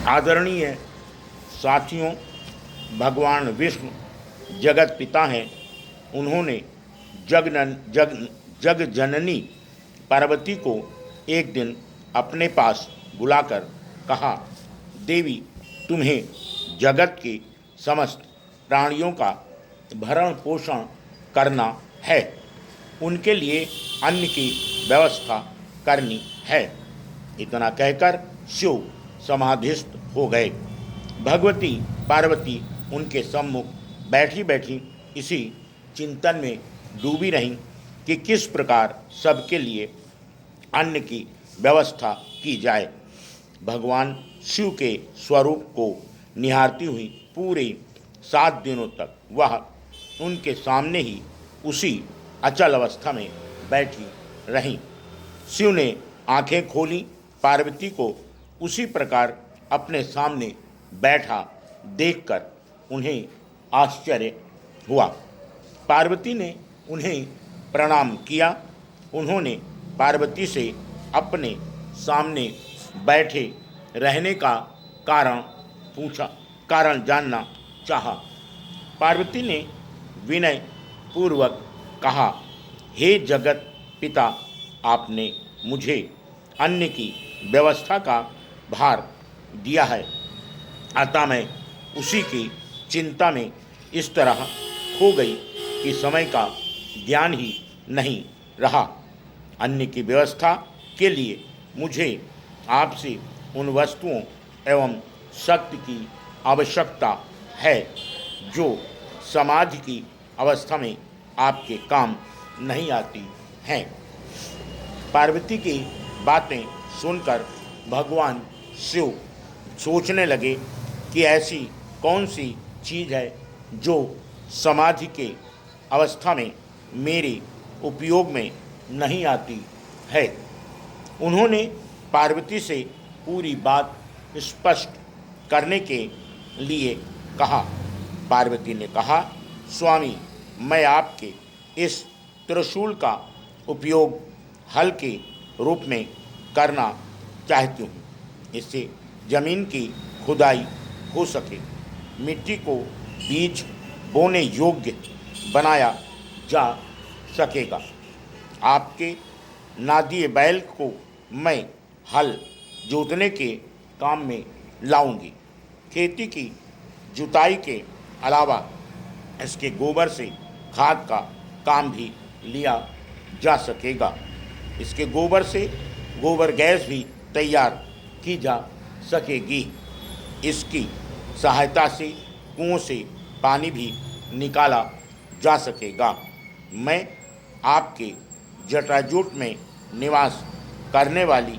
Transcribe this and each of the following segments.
आदरणीय साथियों, भगवान विष्णु जगत पिता हैं। उन्होंने जग जननी पार्वती को एक दिन अपने पास बुलाकर कहा, देवी, तुम्हें जगत के समस्त प्राणियों का भरण पोषण करना है, उनके लिए अन्न की व्यवस्था करनी है। इतना कहकर शिव समाधिस्थ हो गए। भगवती पार्वती उनके सम्मुख बैठी बैठी इसी चिंतन में डूबी रहीं कि किस प्रकार सबके लिए अन्न की व्यवस्था की जाए। भगवान शिव के स्वरूप को निहारती हुई पूरे 7 दिनों तक वह उनके सामने ही उसी अचल अवस्था में बैठी रहीं। शिव ने आंखें खोली, पार्वती को उसी प्रकार अपने सामने बैठा देखकर उन्हें आश्चर्य हुआ। पार्वती ने उन्हें प्रणाम किया। उन्होंने पार्वती से अपने सामने बैठे रहने का कारण जानना चाहा। पार्वती ने विनय पूर्वक कहा, हे जगत पिता, आपने मुझे अन्न की व्यवस्था का भार दिया है, अतः मैं उसी की चिंता में इस तरह खो गई कि समय का ज्ञान ही नहीं रहा। अन्न की व्यवस्था के लिए मुझे आपसे उन वस्तुओं एवं शक्ति की आवश्यकता है जो समाधि की अवस्था में आपके काम नहीं आती हैं। पार्वती की बातें सुनकर भगवान शिव सोचने लगे कि ऐसी कौन सी चीज़ है जो समाधि के अवस्था में मेरे उपयोग में नहीं आती है। उन्होंने पार्वती से पूरी बात स्पष्ट करने के लिए कहा। पार्वती ने कहा, स्वामी, मैं आपके इस त्रिशूल का उपयोग हल के रूप में करना चाहती हूँ। इससे जमीन की खुदाई हो सके, मिट्टी को बीज बोने योग्य बनाया जा सकेगा। आपके नादिए बैल को मैं हल जोतने के काम में लाऊंगी। खेती की जुताई के अलावा इसके गोबर से खाद का काम भी लिया जा सकेगा। इसके गोबर से गोबर गैस भी तैयार की जा सकेगी। इसकी सहायता से कुओं से पानी भी निकाला जा सकेगा। मैं आपके जटाजूट में निवास करने वाली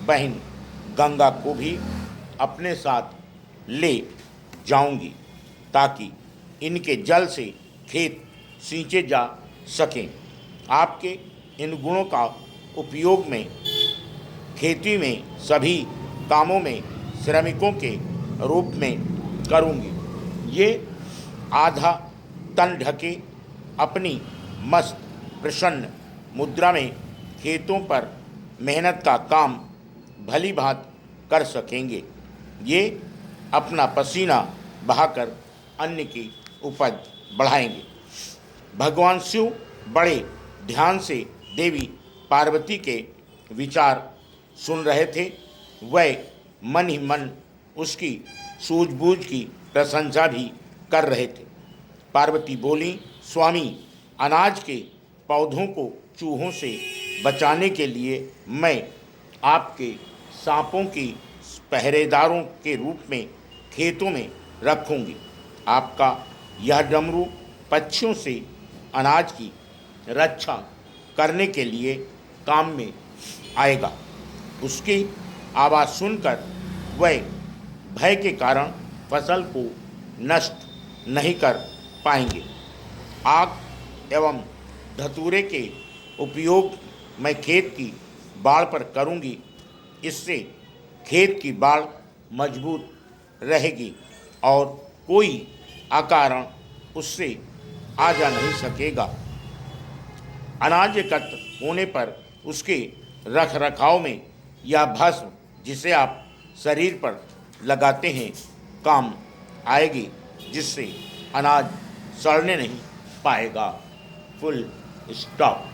बहन गंगा को भी अपने साथ ले जाऊंगी ताकि इनके जल से खेत सींचे जा सकें। आपके इन गुणों का उपयोग में खेती में सभी कामों में श्रमिकों के रूप में करूंगी। ये आधा तन ढके अपनी मस्त प्रसन्न मुद्रा में खेतों पर मेहनत का काम भली भांति कर सकेंगे। ये अपना पसीना बहाकर अन्न की उपज बढ़ाएंगे। भगवान शिव बड़े ध्यान से देवी पार्वती के विचार सुन रहे थे। वह मन ही मन उसकी सूझबूझ की प्रशंसा भी कर रहे थे। पार्वती बोली, स्वामी, अनाज के पौधों को चूहों से बचाने के लिए मैं आपके सांपों की पहरेदारों के रूप में खेतों में रखूंगी। आपका यह डमरू पक्षियों से अनाज की रक्षा करने के लिए काम में आएगा। उसकी आवाज़ सुनकर वह भय के कारण फसल को नष्ट नहीं कर पाएंगे। आग एवं धतूरे के उपयोग मैं खेत की बाड़ पर करूंगी। इससे खेत की बाड़ मजबूत रहेगी और कोई अकारण उससे आ जा नहीं सकेगा। अनाज एकत्र होने पर उसके रख रखाव में यह भस्म जिसे आप शरीर पर लगाते हैं काम आएगी, जिससे अनाज सड़ने नहीं पाएगा। Full stop.